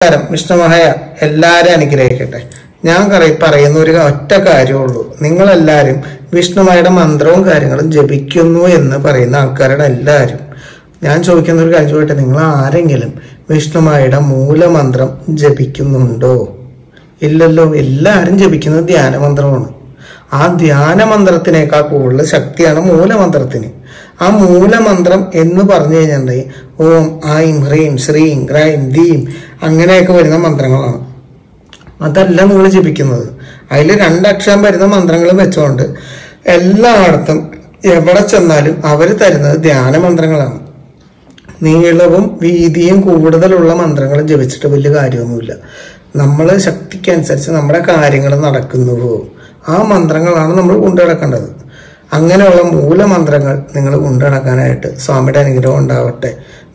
വിഷ്ണുമായ എല്ലാവരും അനുഗ്രഹിക്കട്ടെ. ഞാൻ പറയുന്ന ഒരു ഒറ്റ കാര്യമുള്ളൂ. നിങ്ങളെല്ലാവരും വിഷ്ണുമായുടെ മന്ത്രവും കാര്യങ്ങളും ജപിക്കുന്നു എന്ന് പറയുന്ന ആൾക്കാരുടെ എല്ലാവരും ഞാൻ ചോദിക്കുന്ന ഒരു കാര്യം ചോദിട്ടെ, നിങ്ങൾ ആരെങ്കിലും വിഷ്ണുമായുടെ മൂലമന്ത്രം ജപിക്കുന്നുണ്ടോ? ഇല്ലല്ലോ. എല്ലാവരും ജപിക്കുന്നത് ധ്യാനമന്ത്രമാണ്. ആ ധ്യാനമന്ത്രത്തിനേക്കാൾ കൂടുതൽ ശക്തിയാണ് മൂലമന്ത്രത്തിന്. ആ മൂലമന്ത്രം എന്ന് പറഞ്ഞു കഴിഞ്ഞിട്ടുണ്ടെങ്കിൽ ഓം ഐം ഹ്രീം ശ്രീം ഗ്രൈം ധീം അങ്ങനെയൊക്കെ വരുന്ന മന്ത്രങ്ങളാണ്. അതല്ല നിങ്ങൾ ജപിക്കുന്നത്. അതിൽ 2 അക്ഷരം വരുന്ന മന്ത്രങ്ങൾ വെച്ചുകൊണ്ട് എല്ലായിടത്തും എവിടെ ചെന്നാലും അവർ തരുന്നത് ധ്യാനമന്ത്രങ്ങളാണ്. നീളവും വീതിയും കൂടുതലുള്ള മന്ത്രങ്ങൾ ജപിച്ചിട്ട് വലിയ കാര്യമൊന്നുമില്ല. നമ്മൾ ശക്തിക്കനുസരിച്ച് നമ്മുടെ കാര്യങ്ങൾ നടക്കുന്നുവോ ആ മന്ത്രങ്ങളാണ് നമ്മൾ കൊണ്ടുനടക്കേണ്ടത്. അങ്ങനെയുള്ള മൂലമന്ത്രങ്ങൾ നിങ്ങൾ കൊണ്ടുനടക്കാനായിട്ട് സ്വാമിയുടെ അനുഗ്രഹം ഉണ്ടാവട്ടെ.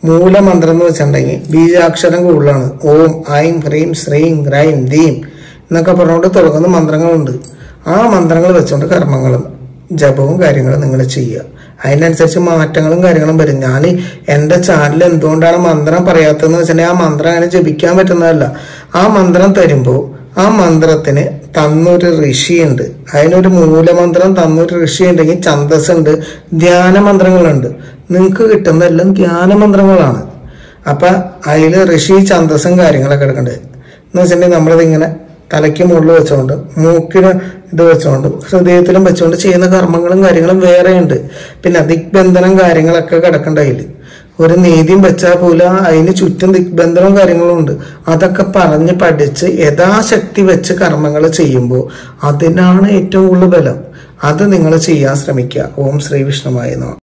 മൂലമന്ത്രം എന്ന് വെച്ചിട്ടുണ്ടെങ്കിൽ ബീജാക്ഷരം കൂടുതലാണ്. ഓം ഐം ഹ്രീം ശ്രീം ഗ്രൈം ധീം എന്നൊക്കെ പറഞ്ഞുകൊണ്ട് തുടങ്ങുന്ന മന്ത്രങ്ങളുണ്ട്. ആ മന്ത്രങ്ങൾ വെച്ചുകൊണ്ട് കർമ്മങ്ങളും ജപവും കാര്യങ്ങളും നിങ്ങൾ ചെയ്യുക. അതിനനുസരിച്ച് മാറ്റങ്ങളും കാര്യങ്ങളും വരും. ഞാൻ എൻ്റെ ചാനൽ എന്തുകൊണ്ടാണ് മന്ത്രം പറയാത്തതെന്ന് വെച്ചിട്ടുണ്ടെങ്കിൽ ആ മന്ത്രം അങ്ങനെ ജപിക്കാൻ പറ്റുന്നതല്ല. ആ മന്ത്രം തരുമ്പോൾ ആ മന്ത്രത്തിന് തന്നൊരു ഋഷിയുണ്ട്. അതിനൊരു മൂലമന്ത്രം തന്നൊരു ഋഷി ഉണ്ടെങ്കിൽ ഛന്ദസ് ഉണ്ട്, ധ്യാനമന്ത്രങ്ങളുണ്ട്. നിങ്ങൾക്ക് കിട്ടുന്നതെല്ലാം ധ്യാനമന്ത്രങ്ങളാണ്. അപ്പൊ അതിൽ ഋഷി ഛന്ദസും കാര്യങ്ങളൊക്കെ എടുക്കണ്ടേ എന്ന് വെച്ചിട്ടുണ്ടെങ്കിൽ നമ്മളിതിങ്ങനെ തലയ്ക്ക് മുകളിൽ വെച്ചുകൊണ്ട് മൂക്കിന് ഇത് വെച്ചുകൊണ്ട് ഹൃദയത്തിലും വെച്ചുകൊണ്ട് ചെയ്യുന്ന കർമ്മങ്ങളും കാര്യങ്ങളും വേറെയുണ്ട്. പിന്നെ ദിഗ്ബന്ധനം കാര്യങ്ങളൊക്കെ കിടക്കണ്ട. അതിൽ ഒരു നീതിയും വെച്ചാൽ പോലും അതിന് ചുറ്റും ദിഗ്ബന്ധനവും കാര്യങ്ങളും ഉണ്ട്. അതൊക്കെ പറഞ്ഞ് പഠിച്ച് യഥാശക്തി വെച്ച് കർമ്മങ്ങൾ ചെയ്യുമ്പോൾ അതിനാണ് ഏറ്റവും കൂടുതൽ ബലം. അത് നിങ്ങൾ ചെയ്യാൻ ശ്രമിക്കുക. ഓം ശ്രീ വിഷ്ണുമായ നമഃ.